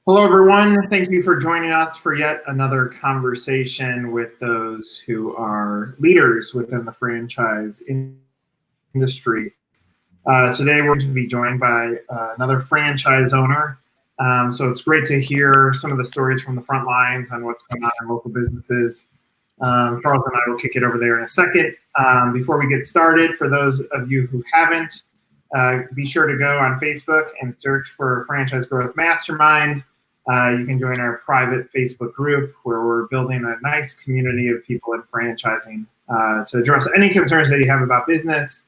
Hello, everyone. Thank you for joining us for yet another conversation with those who are leaders within the franchise industry. Today, we're going to be joined by another franchise owner. So it's great to hear some of the stories from the front lines on what's going on in local businesses. Charles and I will kick it over there in a second. Before we get started, for those of you who haven't, be sure to go on Facebook and search for Franchise Growth Mastermind. You can join our private Facebook group where we're building a nice community of people in franchising to address any concerns that you have about business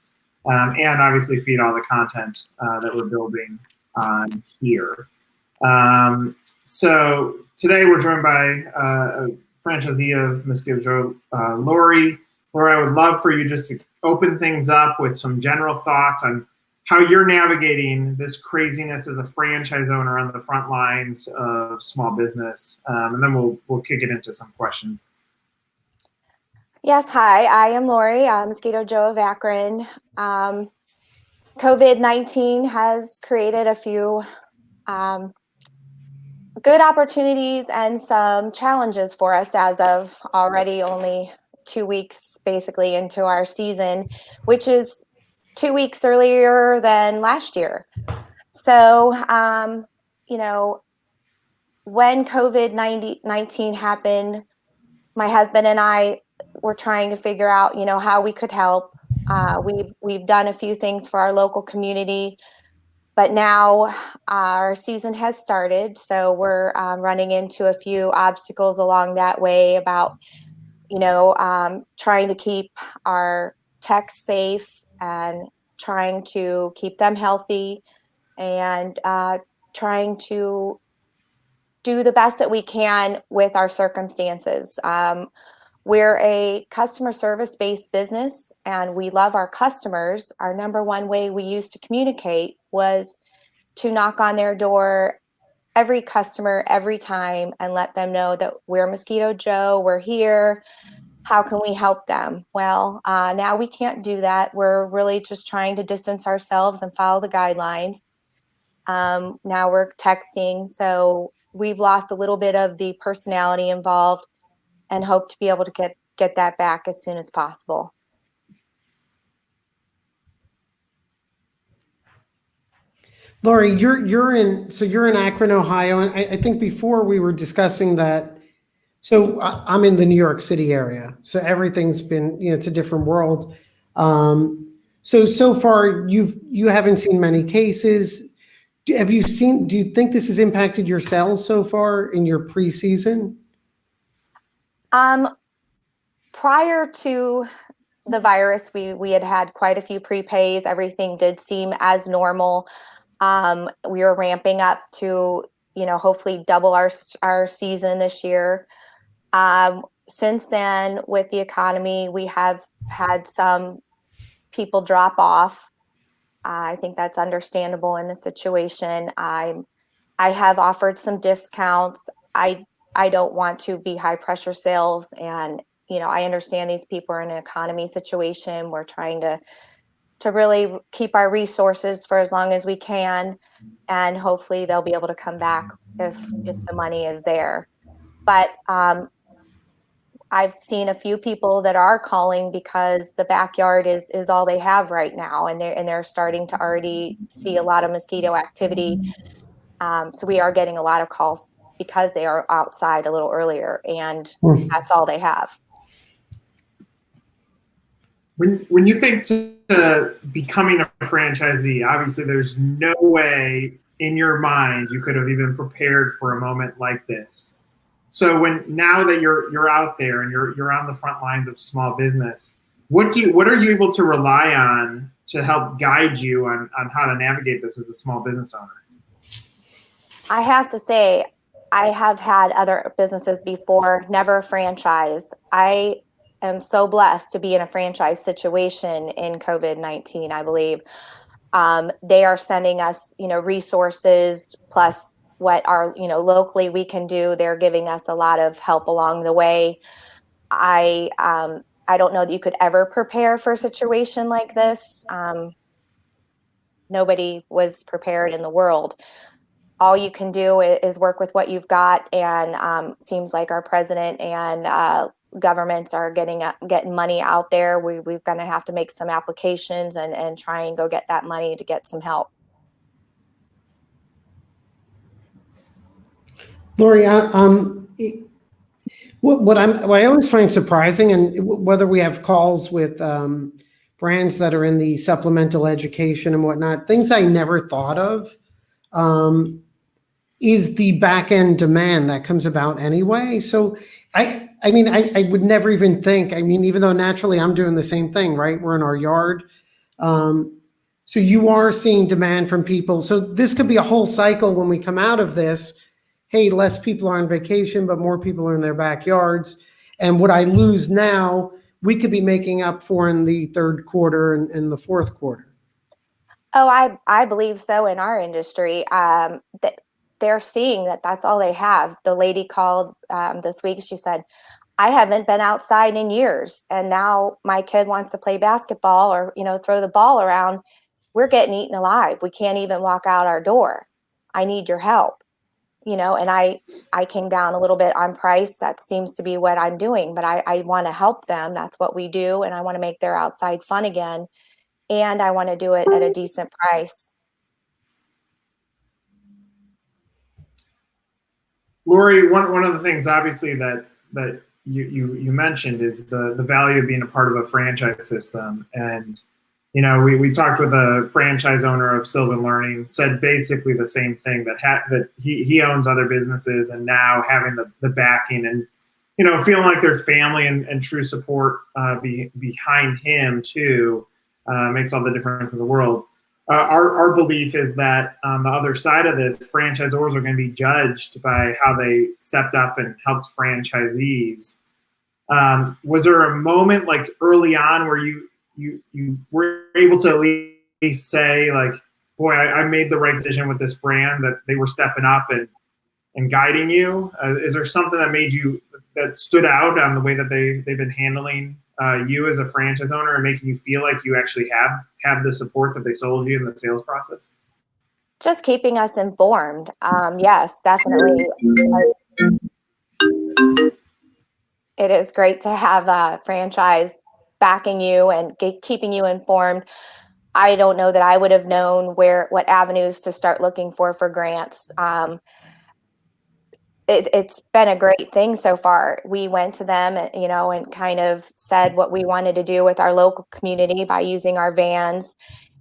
and obviously feed all the content that we're building on here. So today we're joined by a franchisee of Mosquito Joe, Lori. Lori, I would love for you just to open things up with some general thoughts on how you're navigating this craziness as a franchise owner on the front lines of small business, and then we'll kick it into some questions. Yes, hi, I am Lori, Mosquito Joe of Akron. COVID-19 has created a few good opportunities and some challenges for us as of already only 2 weeks basically into our season, which is 2 weeks earlier than last year. So, when COVID-19 happened, my husband and I were trying to figure out, how we could help. We've done a few things for our local community, but now our season has started, so we're running into a few obstacles along that way about, trying to keep our techs safe and trying to keep them healthy and trying to do the best that we can with our circumstances. We're a customer service-based business, and we love our customers. Our number one way we used to communicate was to knock on their door every customer every time and let them know that we're Mosquito Joe, we're here. How can we help them? Well, now we can't do that. We're really just trying to distance ourselves and follow the guidelines. Now we're texting, so we've lost a little bit of the personality involved and hope to be able to get that back as soon as possible. Lori, you're in Akron, Ohio, and I think before we were discussing that. So I'm in the New York City area, so everything's been, it's a different world. So far you haven't seen many cases. Do you think this has impacted your sales so far in your preseason? Prior to the virus, we had quite a few prepays. Everything did seem as normal. We were ramping up to, hopefully double our season this year. Since then, with the economy, we have had some people drop off. I think that's understandable in the situation. I have offered some discounts. I don't want to be high pressure sales, and I understand these people are in an economy situation. We're trying to really keep our resources for as long as we can, and hopefully they'll be able to come back if the money is there. But I've seen a few people that are calling because the backyard is all they have right now, and they're starting to already see a lot of mosquito activity. So we are getting a lot of calls because they are outside a little earlier, and that's all they have. When you think to becoming a franchisee, obviously there's no way in your mind you could have even prepared for a moment like this. So now that you're out there and you're on the front lines of small business, what are you able to rely on to help guide you on how to navigate this as a small business owner? I have to say, I have had other businesses before, never a franchise. I am so blessed to be in a franchise situation in COVID-19, I believe. They are sending us, resources plus what our, locally we can do. They're giving us a lot of help along the way. I don't know that you could ever prepare for a situation like this. Nobody was prepared in the world. all you can do is work with what you've got. And seems like our president and governments are getting money out there. We're going to have to make some applications and try and go get that money to get some help. Lori, what I always find surprising, and whether we have calls with brands that are in the supplemental education and whatnot, things I never thought of, is the back end demand that comes about anyway. So I mean, I would never even think. I mean, even though naturally I'm doing the same thing, right? We're in our yard. So you are seeing demand from people. So this could be a whole cycle when we come out of this. Hey, less people are on vacation, but more people are in their backyards. And what I lose now, we could be making up for in the third quarter and the fourth quarter. Oh, I believe so in our industry. That they're seeing that's all they have. The lady called this week. She said, I haven't been outside in years, and now my kid wants to play basketball or, throw the ball around. We're getting eaten alive. We can't even walk out our door. I need your help. And I came down a little bit on price. That seems to be what I'm doing, but I want to help them. That's what we do. And I want to make their outside fun again. And I want to do it at a decent price. Lori, one of the things obviously that you mentioned is the value of being a part of a franchise system. And we talked with a franchise owner of Sylvan Learning, said basically the same thing, that he owns other businesses, and now having the backing and feeling like there's family and true support behind him too makes all the difference in the world. Our belief is that on the other side of this, franchisors are going to be judged by how they stepped up and helped franchisees. Was there a moment like early on where you were able to at least say, like, boy, I made the right decision with this brand, that they were stepping up and guiding you? Is there something that stood out on the way that they've been handling you as a franchise owner and making you feel like you actually have the support that they sold you in the sales process? Just keeping us informed. Yes, definitely. It is great to have a franchise backing you and keeping you informed. I don't know that I would have known what avenues to start looking for grants. It's been a great thing so far. We went to them, and kind of said what we wanted to do with our local community by using our vans.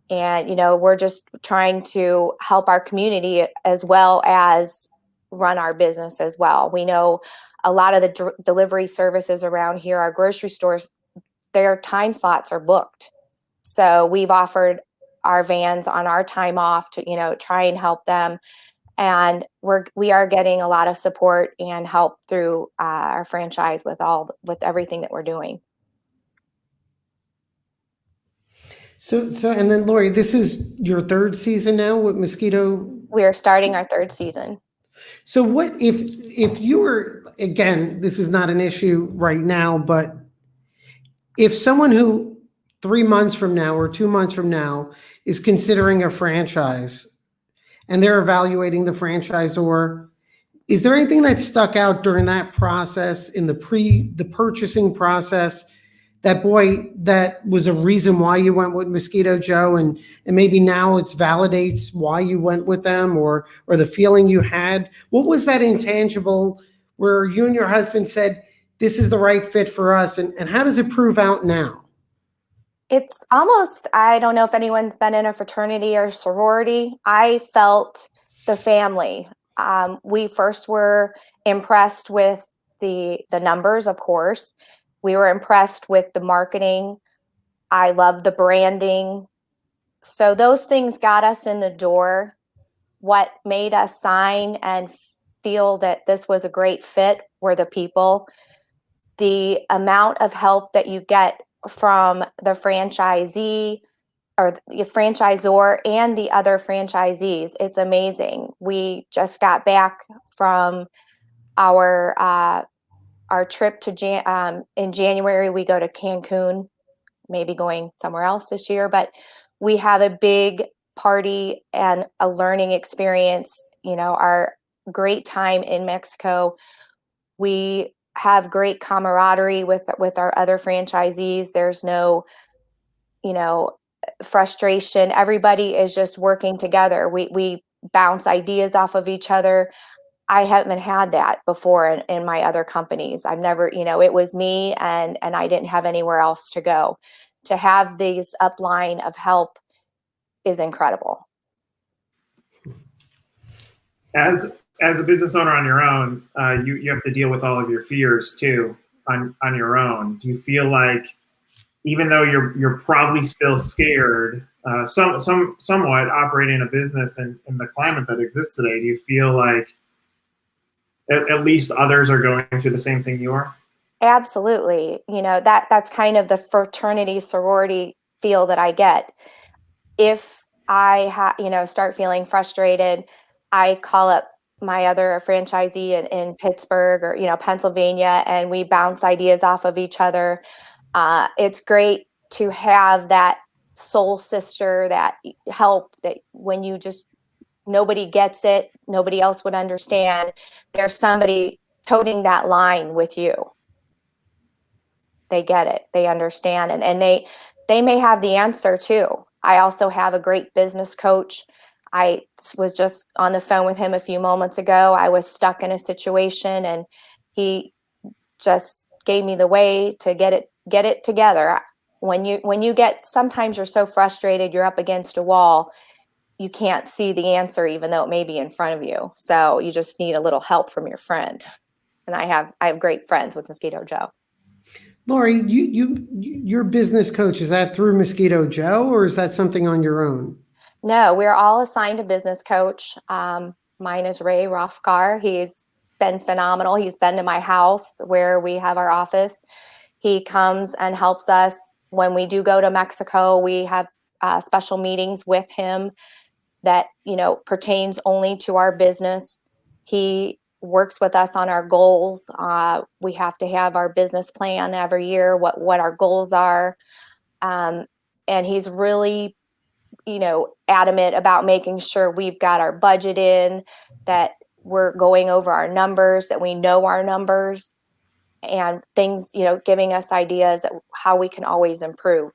And, we're just trying to help our community as well as run our business as well. We know a lot of the delivery services around here, our grocery stores, their time slots are booked. So we've offered our vans on our time off to, try and help them. And we are getting a lot of support and help through our franchise with everything that we're doing. So, and then Lori, this is your third season now with Mosquito? We are starting our third season. So what if you were, again, this is not an issue right now, but if someone who 3 months from now or 2 months from now is considering a franchise and they're evaluating the franchisor, is there anything that stuck out during that process in the purchasing process that was a reason why you went with Mosquito Joe, and maybe now it validates why you went with them, or the feeling you had? What was that intangible where you and your husband said, this is the right fit for us, and how does it prove out now? It's almost, I don't know if anyone's been in a fraternity or sorority. I felt the family. We first were impressed with the numbers, of course. We were impressed with the marketing. I love the branding. So those things got us in the door. What made us sign and feel that this was a great fit were the people. The amount of help that you get from the franchisee or the franchisor and the other franchisees, it's amazing. We just got back from our trip to in January. We go to Cancun, maybe going somewhere else this year, but we have a big party and a learning experience our great time in Mexico. We have great camaraderie with our other franchisees. There's no, frustration. Everybody is just working together. We bounce ideas off of each other. I haven't had that before in my other companies. I've never, it was me and I didn't have anywhere else to go. To have these upline of help is incredible. As a business owner on your own, you have to deal with all of your fears too on your own. Do you feel like, even though you're probably still scared, somewhat operating a business in the climate that exists today, do you feel like at least others are going through the same thing you are? Absolutely. That's kind of the fraternity sorority feel that I get. If I start feeling frustrated, I call up my other franchisee in Pittsburgh or Pennsylvania, and we bounce ideas off of each other. It's great to have that soul sister, that help, that when nobody gets it, nobody else would understand, there's somebody toting that line with you. They get it, they understand, and they may have the answer too. I also have a great business coach. I was just on the phone with him a few moments ago. I was stuck in a situation and he just gave me the way to get it together. Sometimes you're so frustrated, you're up against a wall, you can't see the answer even though it may be in front of you. So you just need a little help from your friend. And I have great friends with Mosquito Joe. Lori, your business coach, is that through Mosquito Joe or is that something on your own? No, we're all assigned a business coach. Mine is Ray Rothgar. He's been phenomenal. He's been to my house where we have our office. He comes and helps us when we do go to Mexico. We have special meetings with him that pertains only to our business. He works with us on our goals. We have to have our business plan every year, what our goals are. And he's really, adamant about making sure we've got our budget in, that we're going over our numbers, that we know our numbers, and things, giving us ideas of how we can always improve.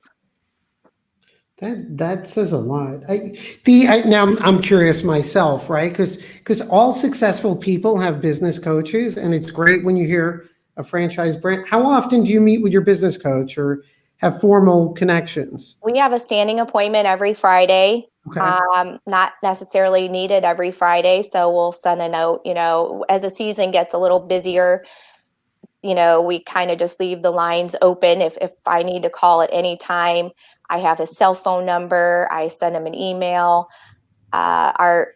That says a lot. Now I'm curious myself, right? Because all successful people have business coaches, and it's great when you hear a franchise brand. How often do you meet with your business coach or have formal connections? We have a standing appointment every Friday. Okay. Not necessarily needed every Friday, so we'll send a note. As the season gets a little busier, we kind of just leave the lines open. If I need to call at any time, I have his cell phone number. I send him an email. Our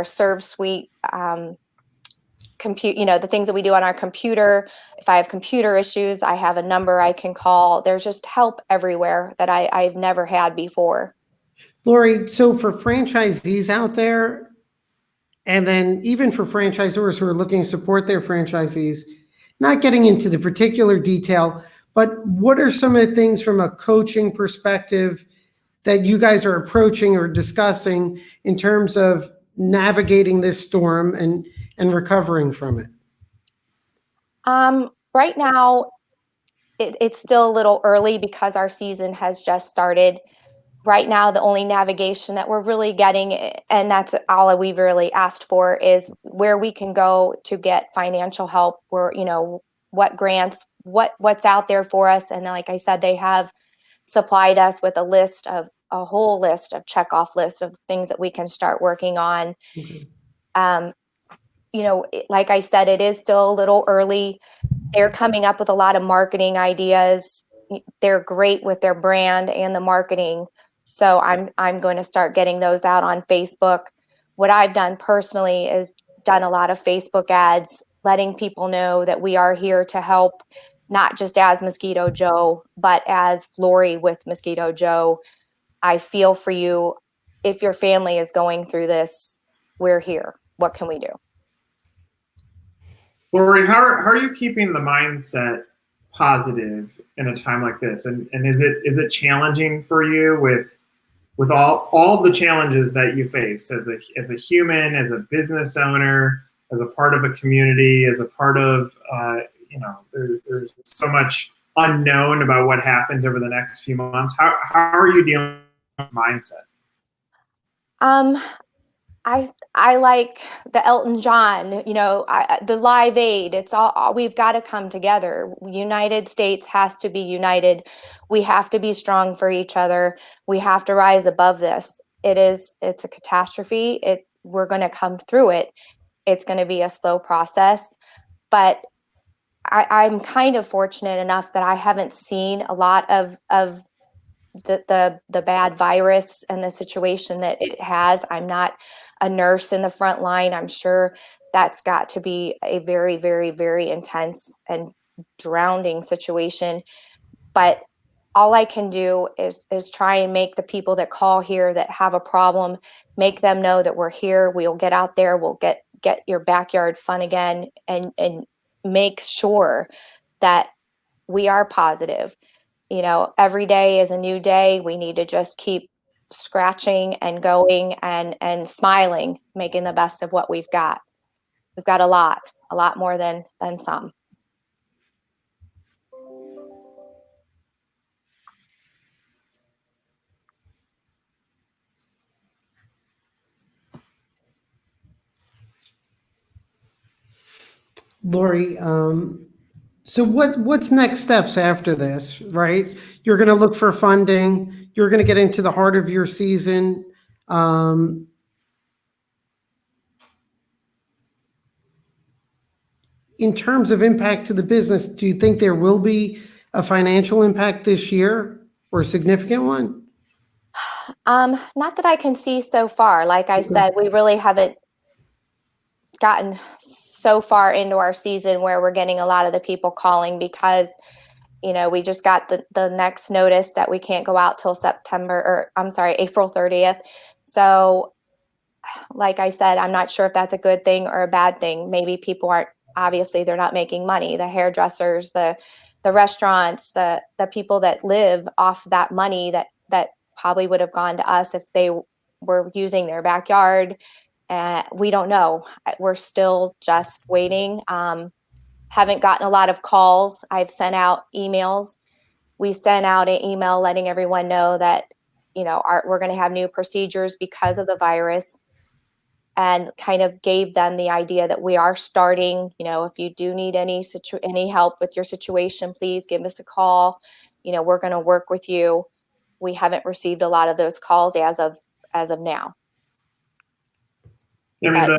Serve Suite compute, the things that we do on our computer. If I have computer issues, I have a number I can call. There's just help everywhere that I've never had before. Lori, so for franchisees out there, and then even for franchisors who are looking to support their franchisees, not getting into the particular detail, but what are some of the things from a coaching perspective that you guys are approaching or discussing in terms of navigating this storm and recovering from it? Right now, it's still a little early because our season has just started. Right now, the only navigation that we're really getting, and that's all we've really asked for, is where we can go to get financial help, where, what grants, what's out there for us. And like I said, they have supplied us with a whole list of checkoff list of things that we can start working on. Mm-hmm. Like I said, it is still a little early. They're coming up with a lot of marketing ideas. They're great with their brand and the marketing. So I'm going to start getting those out on Facebook. What I've done personally is done a lot of Facebook ads, letting people know that we are here to help, not just as Mosquito Joe, but as Lori with Mosquito Joe. I feel for you. If your family is going through this, we're here. What can we do? Lori, how are you keeping the mindset positive in a time like this? And is it challenging for you with with all the challenges that you face as a human, as a business owner, as a part of a community, as a part of there's so much unknown about what happens over the next few months. How are you dealing with mindset? Um, I like the Elton John, the Live Aid. It's all we've got to come together. United States has to be united. We have to be strong for each other. We have to rise above this. It's a catastrophe. We're going to come through it. It's going to be a slow process, but I'm kind of fortunate enough that I haven't seen a lot of the bad virus and the situation that it has. I'm not a nurse in the front line. I'm sure that's got to be a very, very, very intense and drowning situation. But all I can do is try and make the people that call here that have a problem, make them know that we're here. We'll get out there. We'll get your backyard fun again, and make sure that we are positive. Every day is a new day. We need to just keep scratching and going and smiling, making the best of what we've got. We've got a lot more than some. Lori, so what's next steps after this, right? You're going to look for funding. You're going to get into the heart of your season. In terms of impact to the business, do you think there will be a financial impact this year or a significant one? Not that I can see so far. Like I said, we really haven't gotten so far into our season where we're getting a lot of the people calling because we just got the next notice that we can't go out till April 30th. So like I said, I'm not sure if that's a good thing or a bad thing. Maybe people obviously they're not making money. The hairdressers, the restaurants, the people that live off that money that probably would have gone to us if they were using their backyard. We don't know. We're still just waiting. Haven't gotten a lot of calls. I've sent out emails. We sent out an email letting everyone know that, we're going to have new procedures because of the virus, and kind of gave them the idea that we are starting. If you do need any help with your situation, please give us a call. We're going to work with you. We haven't received a lot of those calls as of now. I mean,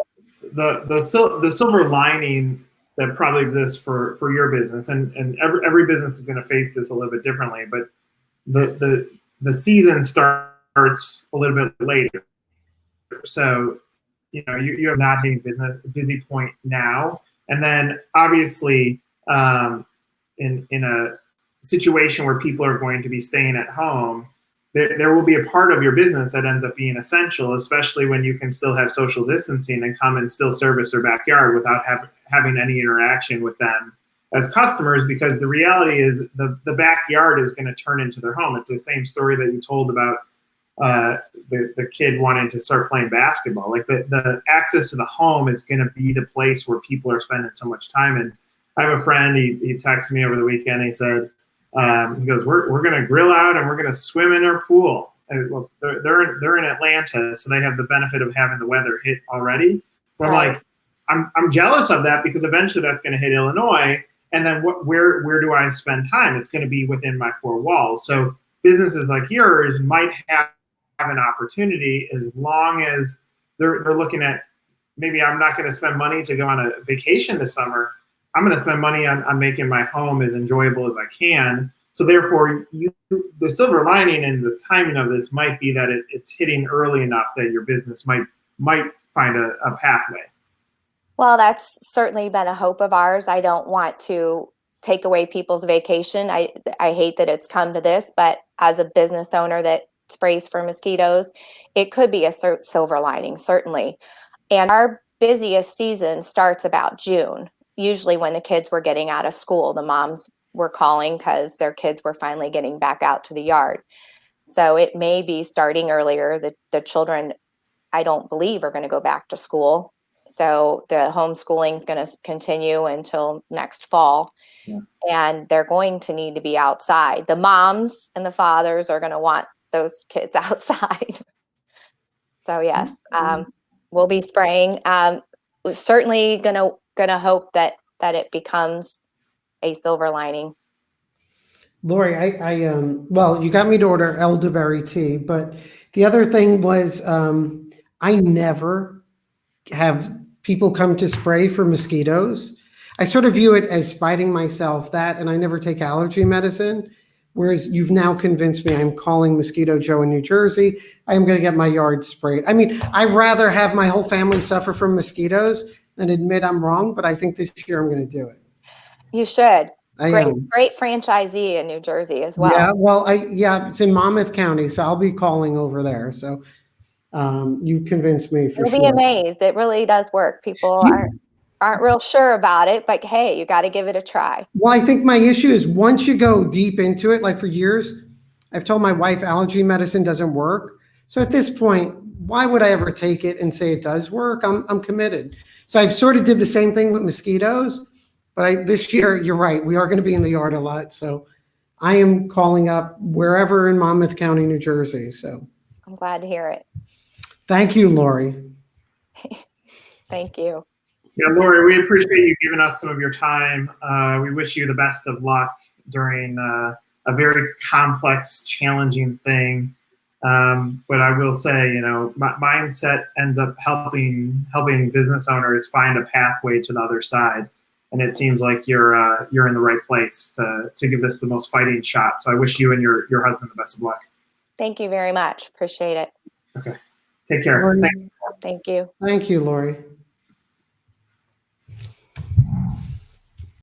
the silver lining that probably exists for your business, and every business is going to face this a little bit differently, but the season starts a little bit later. So, you have not hitting busy point now. And then obviously in a situation where people are going to be staying at home, there will be a part of your business that ends up being essential, especially when you can still have social distancing and come and still service their backyard without having any interaction with them as customers, because the reality is the backyard is going to turn into their home. It's the same story that you told about the kid wanting to start playing basketball. Like the access to the home is going to be the place where people are spending so much time. And I have a friend, he texted me over the weekend. He said, he goes, we're going to grill out and we're going to swim in our pool. And, well, they're in Atlanta, so they have the benefit of having the weather hit already. But Right. I'm jealous of that, because eventually that's going to hit Illinois. And then where do I spend time? It's going to be within my four walls. So businesses like yours might have an opportunity, as long as they're looking at, maybe I'm not going to spend money to go on a vacation this summer. I'm going to spend money on making my home as enjoyable as I can. So therefore, the silver lining and the timing of this might be that it's hitting early enough that your business might find a pathway. Well, that's certainly been a hope of ours. I don't want to take away people's vacation. I hate that it's come to this, but as a business owner that sprays for mosquitoes, it could be a silver lining, certainly. And our busiest season starts about June, usually when the kids were getting out of school. The moms were calling because their kids were finally getting back out to the yard. So it may be starting earlier. The children, I don't believe, are going to go back to school. So the homeschooling is going to continue until next fall. Yeah. And they're going to need to be outside. The moms and the fathers are going to want those kids outside. So yes, we'll be spraying. We're certainly gonna hope that it becomes a silver lining. Lori, well, you got me to order elderberry tea, but the other thing was, I never have people come to spray for mosquitoes. I sort of view it as spiting myself, and I never take allergy medicine. Whereas you've now convinced me I'm calling Mosquito Joe in New Jersey. I am going to get my yard sprayed. I mean, I'd rather have my whole family suffer from mosquitoes than admit I'm wrong, but I think this year I'm going to do it. You should. I Great, am. great franchisee in New Jersey as well. Yeah, well, it's in Monmouth County, so I'll be calling over there. So you convinced me for sure. You'll be amazed. It really does work. People aren't real sure about it, but hey, you got to give it a try. Well, I think my issue is once you go deep into it, like for years, I've told my wife allergy medicine doesn't work. So at this point, why would I ever take it and say it does work? I'm committed. So I've sort of did the same thing with mosquitoes, but this year, you're right, we are going to be in the yard a lot. So I am calling up wherever in Monmouth County, New Jersey. So I'm glad to hear it. Thank you, Lori. Thank you. Yeah, Lori, we appreciate you giving us some of your time. We wish you the best of luck during a very complex, challenging thing. But I will say, mindset ends up helping business owners find a pathway to the other side. And it seems like you're in the right place to give this the most fighting shot. So I wish you and your husband the best of luck. Thank you very much. Appreciate it. Okay. Take care. Lori, Thank you. Thank you, Lori.